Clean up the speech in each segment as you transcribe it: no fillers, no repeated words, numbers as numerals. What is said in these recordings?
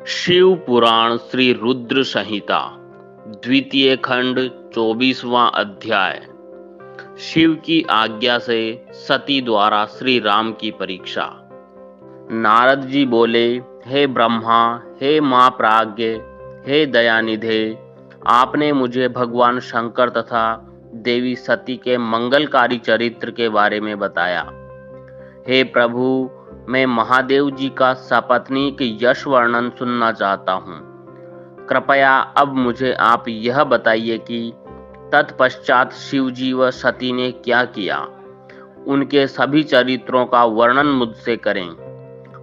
शिव पुराण श्री रुद्र संहिता द्वितीय खंड 24वां अध्याय। शिव की आज्ञा से सती द्वारा श्री राम की परीक्षा। नारद जी बोले, हे ब्रह्मा, हे मां प्राज्ञ, हे दयानिधे, आपने मुझे भगवान शंकर तथा देवी सती के मंगलकारी चरित्र के बारे में बताया। हे प्रभु, मैं महादेव जी का सपत्नीक यश वर्णन सुनना चाहता हूँ। कृपया अब मुझे आप यह बताइए कि तत्पश्चात शिवजी व सती ने क्या किया। उनके सभी चरित्रों का वर्णन मुझसे करें।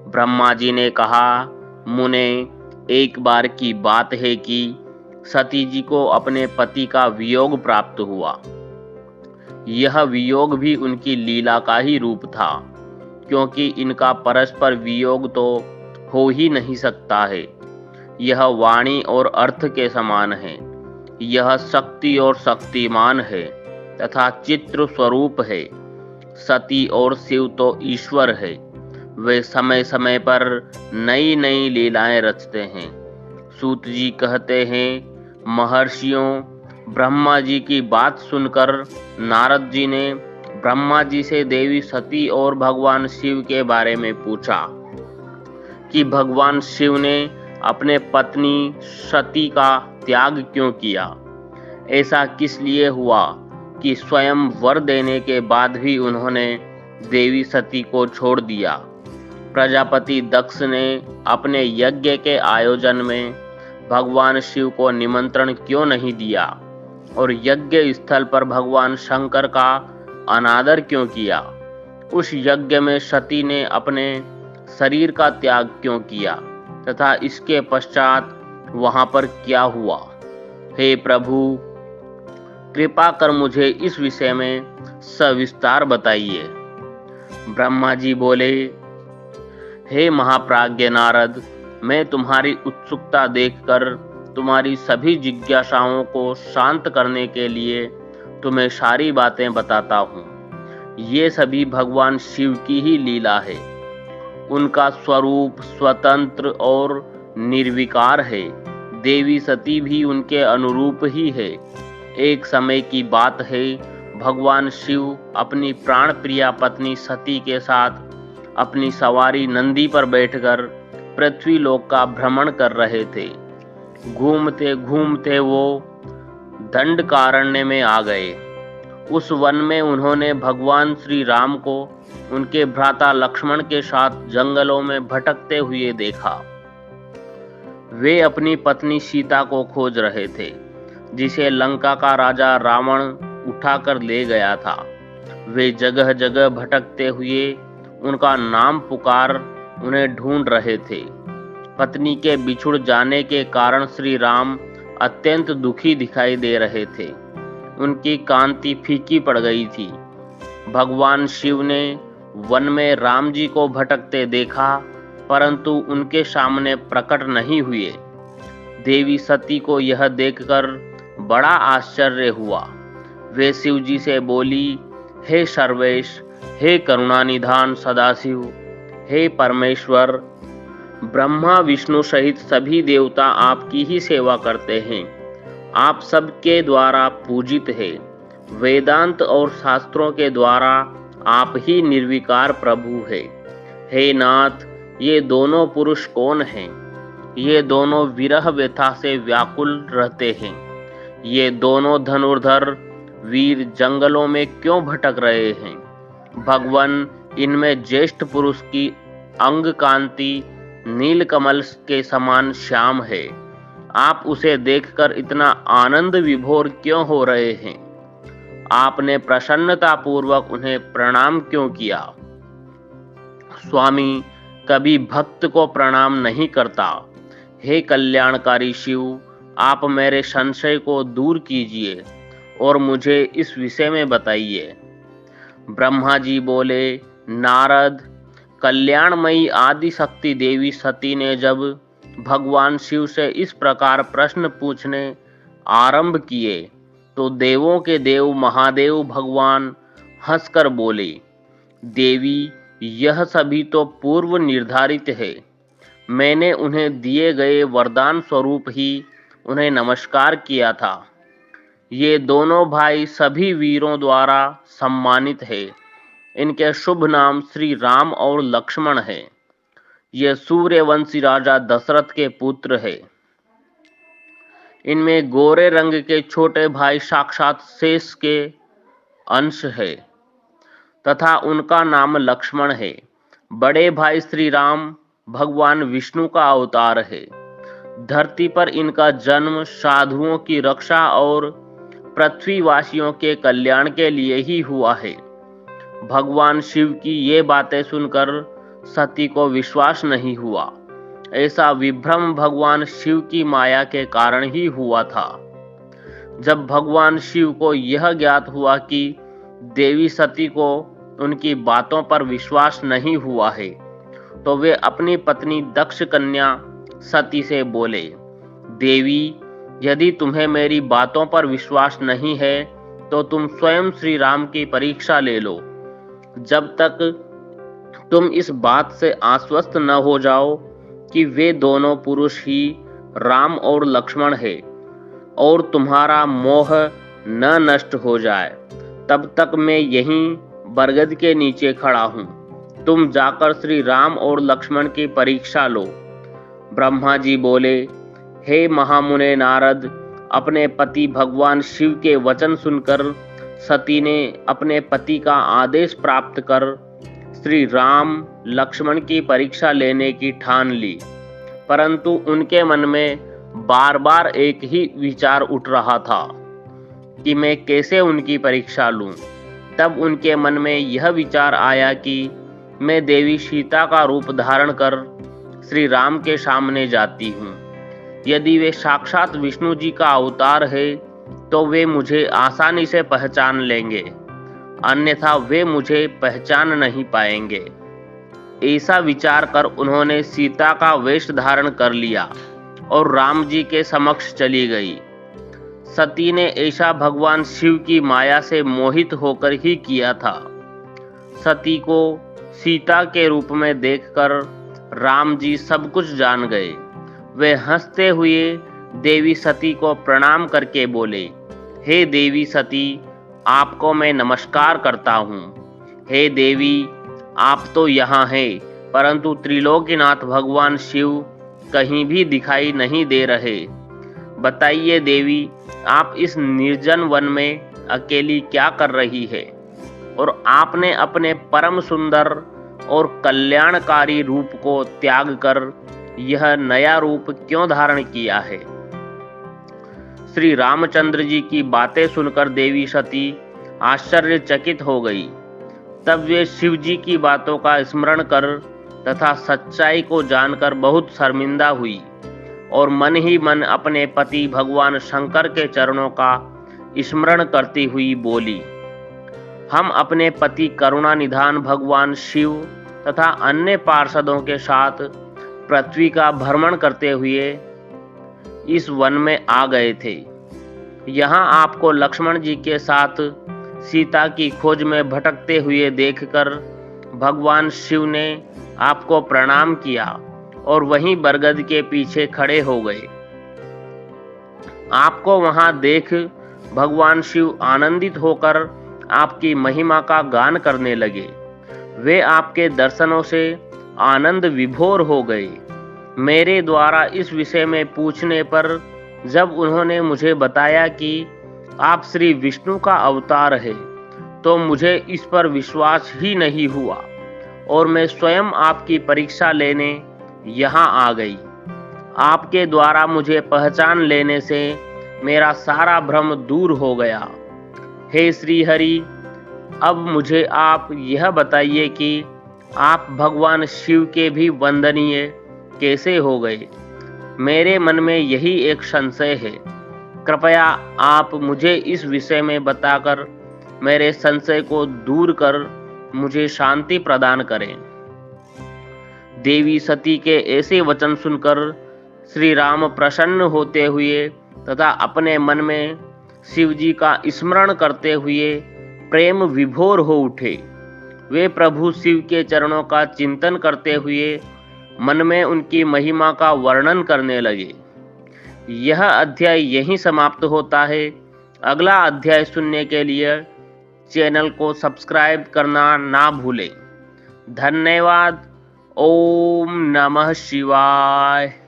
ब्रह्मा जी ने कहा, मुने, एक बार की बात है कि सती जी को अपने पति का वियोग प्राप्त हुआ। यह वियोग भी उनकी लीला का ही रूप था, क्योंकि इनका परस्पर वियोग तो हो ही नहीं सकता है। यह वाणी और अर्थ के समान है। यह शक्ति और शक्तिमान है तथा चित्र स्वरूप है। सती और शिव तो ईश्वर है। वे समय समय पर नई नई लीलाएं रचते हैं। सूत जी कहते हैं, महर्षियों, ब्रह्मा जी की बात सुनकर नारद जी ने ब्रह्मा जी से देवी सती और भगवान शिव के बारे में पूछा कि भगवान शिव ने अपने पत्नी सती का त्याग क्यों किया। ऐसा किस लिए हुआ कि स्वयं वर देने के बाद भी उन्होंने देवी सती को छोड़ दिया। प्रजापति दक्ष ने अपने यज्ञ के आयोजन में भगवान शिव को निमंत्रण क्यों नहीं दिया और यज्ञ स्थल पर भगवान शंकर का अनादर क्यों किया। उस यज्ञ में सती ने अपने शरीर का त्याग क्यों किया तथा इसके पश्चात वहां पर क्या हुआ। हे प्रभु, कृपा कर मुझे इस विषय में सविस्तार बताइए। ब्रह्मा जी बोले, हे महाप्राज्ञ नारद, मैं तुम्हारी उत्सुकता देखकर तुम्हारी सभी जिज्ञासाओं को शांत करने के लिए तुम्हें सारी बातें बताता हूँ। ये सभी भगवान शिव की ही लीला है। उनका स्वरूप स्वतंत्र और निर्विकार है। देवी सती भी उनके अनुरूप ही है। एक समय की बात है, भगवान शिव अपनी प्राण प्रिया पत्नी सती के साथ अपनी सवारी नंदी पर बैठकर पृथ्वी लोक का भ्रमण कर रहे थे। घूमते घूमते वो दंडकारण्य में आ गए। उस वन में उन्होंने भगवान श्री राम को उनके भ्राता लक्ष्मण के साथ जंगलों में भटकते हुए देखा। वे अपनी पत्नी सीता को खोज रहे थे, जिसे लंका का राजा रावण उठाकर ले गया था। वे जगह जगह भटकते हुए उनका नाम पुकार उन्हें ढूंढ रहे थे। पत्नी के बिछुड़ जाने के कारण श्री राम अत्यंत दुखी दिखाई दे रहे थे। उनकी कांति फीकी पड़ गई थी। भगवान शिव ने वन में राम जी को भटकते देखा, परंतु उनके सामने प्रकट नहीं हुए। देवी सती को यह देखकर बड़ा आश्चर्य हुआ। वे शिव जी से बोली, हे सर्वेश, हे करुणानिधान सदाशिव, हे परमेश्वर, ब्रह्मा विष्णु सहित सभी देवता आपकी ही सेवा करते हैं। आप सबके द्वारा पूजित है। वेदांत और शास्त्रों के द्वारा आप ही निर्विकार प्रभु है। हे नाथ, ये दोनों पुरुष कौन हैं? ये दोनों विरह व्यथा से व्याकुल रहते हैं। ये दोनों धनुर्धर वीर जंगलों में क्यों भटक रहे हैं? भगवान, इनमें ज्येष्ठ पुरुष की अंग कांति नीलकमल के समान श्याम है। आप उसे देखकर इतना आनंद विभोर क्यों हो रहे हैं? आपने प्रसन्नता पूर्वक उन्हें प्रणाम क्यों किया? स्वामी कभी भक्त को प्रणाम नहीं करता। हे कल्याणकारी शिव, आप मेरे संशय को दूर कीजिए और मुझे इस विषय में बताइए। ब्रह्मा जी बोले, नारद, कल्याणमयी आदि शक्ति देवी सती ने जब भगवान शिव से इस प्रकार प्रश्न पूछने आरंभ किए तो देवों के देव महादेव भगवान हंसकर बोले, देवी, यह सभी तो पूर्व निर्धारित है। मैंने उन्हें दिए गए वरदान स्वरूप ही उन्हें नमस्कार किया था। ये दोनों भाई सभी वीरों द्वारा सम्मानित है। इनके शुभ नाम श्री राम और लक्ष्मण है। ये सूर्यवंशी राजा दशरथ के पुत्र है। इनमें गोरे रंग के छोटे भाई साक्षात शेष के अंश है तथा उनका नाम लक्ष्मण है। बड़े भाई श्री राम भगवान विष्णु का अवतार है। धरती पर इनका जन्म साधुओं की रक्षा और पृथ्वीवासियों के कल्याण के लिए ही हुआ है। भगवान शिव की ये बातें सुनकर सती को विश्वास नहीं हुआ। ऐसा विभ्रम भगवान शिव की माया के कारण ही हुआ था। जब भगवान शिव को यह ज्ञात हुआ कि देवी सती को उनकी बातों पर विश्वास नहीं हुआ है, तो वे अपनी पत्नी दक्ष कन्या सती से बोले, देवी, यदि तुम्हें मेरी बातों पर विश्वास नहीं है तो तुम स्वयं श्री राम की परीक्षा ले लो। जब तक तुम इस बात से आश्वस्त न हो जाओ कि वे दोनों पुरुष ही राम और लक्ष्मण है और तुम्हारा मोह न नष्ट हो जाए, तब तक मैं यहीं बरगद के नीचे खड़ा हूँ। तुम जाकर श्री राम और लक्ष्मण की परीक्षा लो। ब्रह्मा जी बोले, हे महामुने नारद, अपने पति भगवान शिव के वचन सुनकर सती ने अपने पति का आदेश प्राप्त कर श्री राम लक्ष्मण की परीक्षा लेने की ठान ली। परंतु उनके मन में बार बार एक ही विचार उठ रहा था कि मैं कैसे उनकी परीक्षा लूं। तब उनके मन में यह विचार आया कि मैं देवी सीता का रूप धारण कर श्री राम के सामने जाती हूँ। यदि वे साक्षात विष्णु जी का अवतार है तो वे मुझे आसानी से पहचान लेंगे, अन्यथा वे मुझे पहचान नहीं पाएंगे। ऐसा विचार कर उन्होंने सीता का वेश धारण कर लिया और राम जी के समक्ष चली गई। सती ने ऐसा भगवान शिव की माया से मोहित होकर ही किया था। सती को सीता के रूप में देखकर राम जी सब कुछ जान गए। वे हंसते हुए देवी सती को प्रणाम करके बोले, हे देवी सती, आपको मैं नमस्कार करता हूँ। हे देवी, आप तो यहाँ हैं, परंतु त्रिलोकीनाथ भगवान शिव कहीं भी दिखाई नहीं दे रहे। बताइए देवी, आप इस निर्जन वन में अकेली क्या कर रही है और आपने अपने परम सुंदर और कल्याणकारी रूप को त्याग कर यह नया रूप क्यों धारण किया है? श्री रामचंद्र जी की बातें सुनकर देवी सती आश्चर्यचकित हो गई। तब वे शिव जी की बातों का स्मरण कर तथा सच्चाई को जानकर बहुत शर्मिंदा हुई और मन ही मन अपने पति भगवान शंकर के चरणों का स्मरण करती हुई बोली, हम अपने पति करुणा निधान भगवान शिव तथा अन्य पार्षदों के साथ पृथ्वी का भ्रमण करते हुए इस वन में आ गए थे। यहाँ आपको लक्ष्मण जी के साथ सीता की खोज में भटकते हुए देखकर भगवान शिव ने आपको प्रणाम किया और वहीं बरगद के पीछे खड़े हो गए। आपको वहां देख भगवान शिव आनंदित होकर आपकी महिमा का गान करने लगे। वे आपके दर्शनों से आनंद विभोर हो गए। मेरे द्वारा इस विषय में पूछने पर जब उन्होंने मुझे बताया कि आप श्री विष्णु का अवतार है, तो मुझे इस पर विश्वास ही नहीं हुआ और मैं स्वयं आपकी परीक्षा लेने यहाँ आ गई। आपके द्वारा मुझे पहचान लेने से मेरा सारा भ्रम दूर हो गया। हे श्री हरि, अब मुझे आप यह बताइए कि आप भगवान शिव के भी वंदनीय कैसे हो गए? मेरे मन में यही एक संशय है। कृपया आप मुझे इस विषय में बताकर मेरे संशय को दूर कर मुझे शांति प्रदान करें। देवी सती के ऐसे वचन सुनकर श्री राम प्रसन्न होते हुए तथा अपने मन में शिव जी का स्मरण करते हुए प्रेम विभोर हो उठे। वे प्रभु शिव के चरणों का चिंतन करते हुए मन में उनकी महिमा का वर्णन करने लगे। यह अध्याय यहीं समाप्त होता है। अगला अध्याय सुनने के लिए चैनल को सब्सक्राइब करना ना भूलें। धन्यवाद। ओम नमः शिवाय।